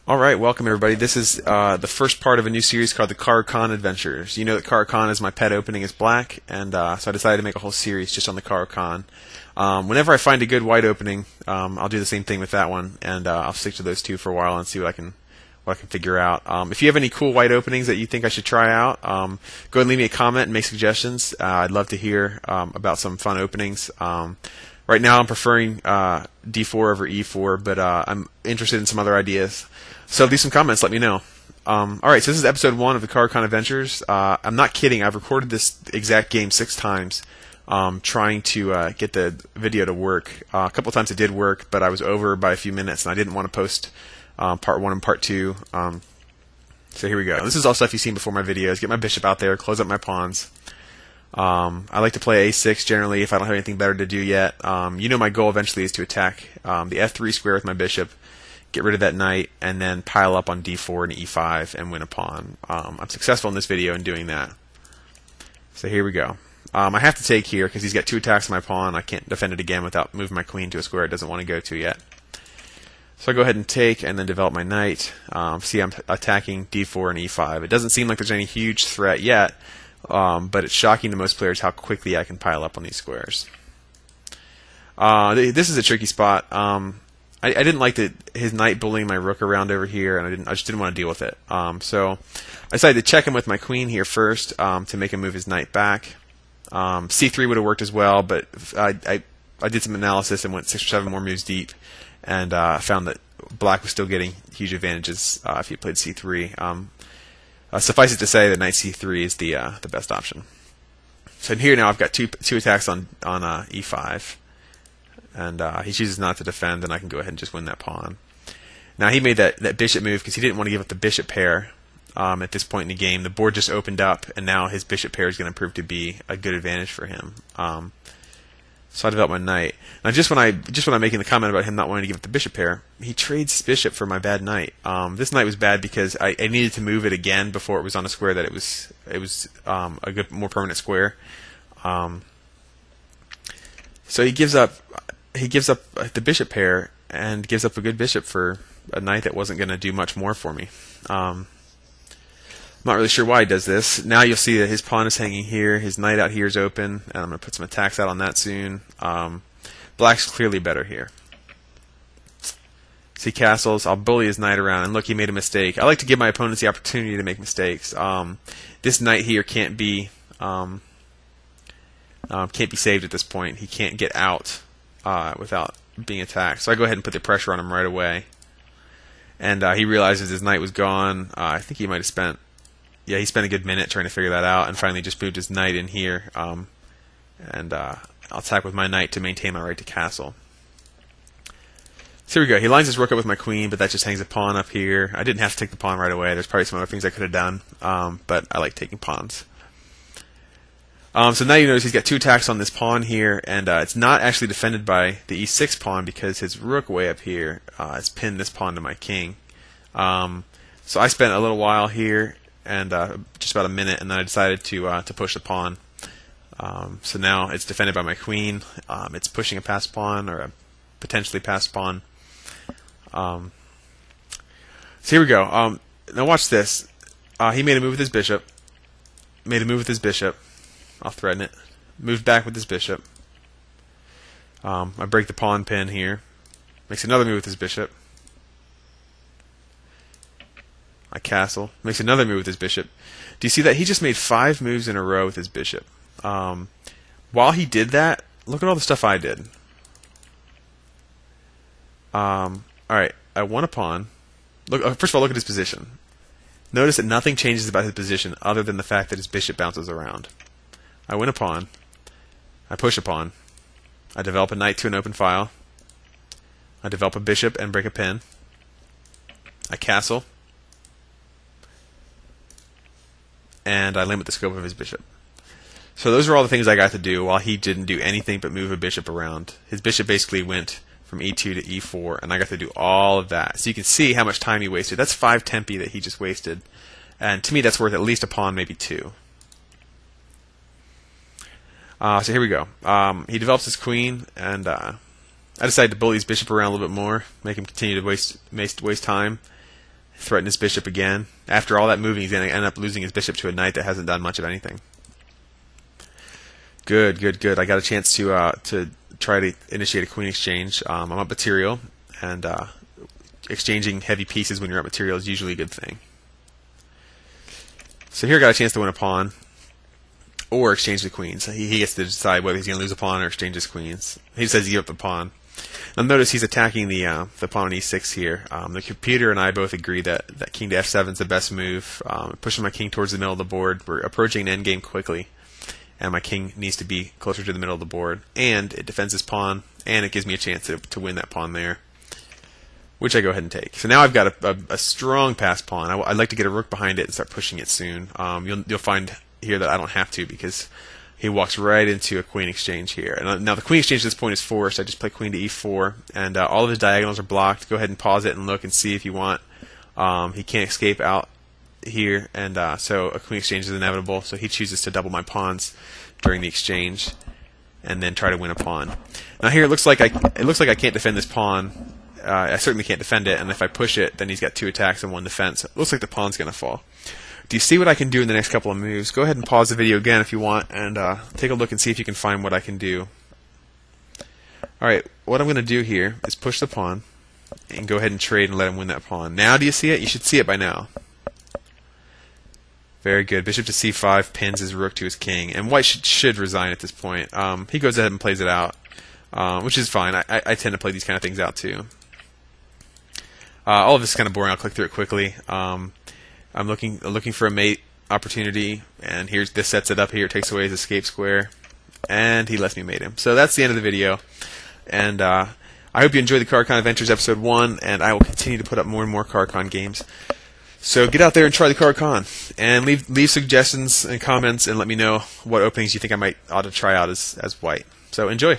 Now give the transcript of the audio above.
All right, welcome everybody. This is the first part of a new series called the Caro Kann Adventures. You know that Caro Kann is my pet opening is black, and so I decided to make a whole series just on the Caro Kann. Whenever I find a good white opening, I'll do the same thing with that one, and I'll stick to those two for a while and see what I can figure out. If you have any cool white openings that you think I should try out, go ahead and leave me a comment and make suggestions. I'd love to hear about some fun openings. Right now I'm preferring D4 over E4, but I'm interested in some other ideas. So leave some comments, let me know. Alright, so this is episode 1 of the Caro Kann Adventures. I'm not kidding, I've recorded this exact game 6 times trying to get the video to work. A couple of times it did work, but I was over by a few minutes and I didn't want to post part 1 and part 2. So here we go. This is all stuff you've seen before my videos. Get my bishop out there, close up my pawns. I like to play A6 generally if I don't have anything better to do yet. You know my goal eventually is to attack the F3 square with my bishop, get rid of that knight, and then pile up on D4 and E5 and win a pawn. I'm successful in this video in doing that. So here we go. I have to take here because he's got 2 attacks on my pawn. I can't defend it again without moving my queen to a square it doesn't want to go to yet. So I go ahead and take and then develop my knight. See, I'm attacking D4 and E5. It doesn't seem like there's any huge threat yet, but it's shocking to most players how quickly I can pile up on these squares. This is a tricky spot. I didn't like his knight bullying my rook around over here, and I just didn't want to deal with it. So I decided to check him with my queen here first to make him move his knight back. C3 would have worked as well, but I did some analysis and went 6 or 7 more moves deep, and found that black was still getting huge advantages if he played C3. Suffice it to say that knight C3 is the best option. So here now I've got two attacks on E5. And he chooses not to defend, then I can go ahead and just win that pawn. Now he made that bishop move because he didn't want to give up the bishop pair at this point in the game. The board just opened up, and now his bishop pair is going to prove to be a good advantage for him. So I developed my knight. Now just when I'm making the comment about him not wanting to give up the bishop pair, he trades his bishop for my bad knight. This knight was bad because I needed to move it again before it was on a square that it was a good, more permanent square. So he gives up the bishop pair and gives up a good bishop for a knight that wasn't going to do much more for me. I'm not really sure why he does this. Now you'll see that his pawn is hanging here, his knight out here is open, and I'm going to put some attacks out on that soon. Black's clearly better here. See castles, I'll bully his knight around, and look, he made a mistake. I like to give my opponents the opportunity to make mistakes. This knight here can't be saved at this point. He can't get out without being attacked. So I go ahead and put the pressure on him right away. And he realizes his knight was gone. I think he might have spent he spent a good minute trying to figure that out, and finally just moved his knight in here. I'll attack with my knight to maintain my right to castle. So here we go. He lines his rook up with my queen, but that just hangs a pawn up here. I didn't have to take the pawn right away. There's probably some other things I could have done, but I like taking pawns. So now you notice he's got 2 attacks on this pawn here, and it's not actually defended by the E6 pawn because his rook way up here has pinned this pawn to my king. So I spent a little while here, and just about a minute, and then I decided to push the pawn. So now it's defended by my queen. It's pushing a passed pawn, or a potentially passed pawn. So here we go. Now watch this. He made a move with his bishop. I'll threaten it. Moved back with his bishop. I break the pawn pin here. Makes another move with his bishop. I castle. Makes another move with his bishop. Do you see that? He just made 5 moves in a row with his bishop. While he did that, look at all the stuff I did. Alright, I won a pawn. Look, first of all, look at his position. Notice that nothing changes about his position other than the fact that his bishop bounces around. I win a pawn. I push a pawn. I develop a knight to an open file. I develop a bishop and break a pin. I castle. And I limit the scope of his bishop. So those are all the things I got to do while he didn't do anything but move a bishop around. His bishop basically went from E2 to E4, and I got to do all of that. So you can see how much time he wasted. That's 5 tempi that he just wasted. And to me, that's worth at least a pawn, maybe 2. So here we go. He develops his queen, and I decided to bully his bishop around a little bit more, make him continue to waste time. threaten his bishop again. After all that moving, he's going to end up losing his bishop to a knight that hasn't done much of anything. Good, good, good. I got a chance to try to initiate a queen exchange. I'm up material, and exchanging heavy pieces when you're up material is usually a good thing. So here I got a chance to win a pawn, or exchange the queens. He gets to decide whether he's going to lose a pawn or exchange his queens. He says he give up the pawn. Now notice he's attacking the pawn on e6 here. The computer and I both agree that king to f7 is the best move. Pushing my king towards the middle of the board. We're approaching an endgame quickly, and my king needs to be closer to the middle of the board. And it defends his pawn, and it gives me a chance to win that pawn there, which I go ahead and take. So now I've got a strong passed pawn. I'd like to get a rook behind it and start pushing it soon. You'll find here that I don't have to, because he walks right into a queen exchange here. And now the queen exchange at this point is forced. I just play queen to e4, and all of his diagonals are blocked. Go ahead and pause it and look and see if you want. He can't escape out here, and so a queen exchange is inevitable. So he chooses to double my pawns during the exchange, and then try to win a pawn. Now here it looks like I can't defend this pawn. I certainly can't defend it, and if I push it, then he's got 2 attacks and 1 defense. It looks like the pawn's going to fall. Do you see what I can do in the next couple of moves? Go ahead and pause the video again if you want, and take a look and see if you can find what I can do. Alright, what I'm going to do here is push the pawn, and go ahead and trade and let him win that pawn. Now do you see it? You should see it by now. Very good. Bishop to c5 pins his rook to his king, and white should resign at this point. He goes ahead and plays it out, which is fine. I tend to play these kind of things out too. All of this is kind of boring. I'll click through it quickly. I'm looking for a mate opportunity, and this sets it up here. It takes away his escape square, and he lets me mate him. So that's the end of the video, and I hope you enjoyed the Caro Kann Adventures episode 1, and I will continue to put up more and more Caro Kann games. So get out there and try the Caro Kann, and leave suggestions and comments, and let me know what openings you think I ought to try out as white. So enjoy.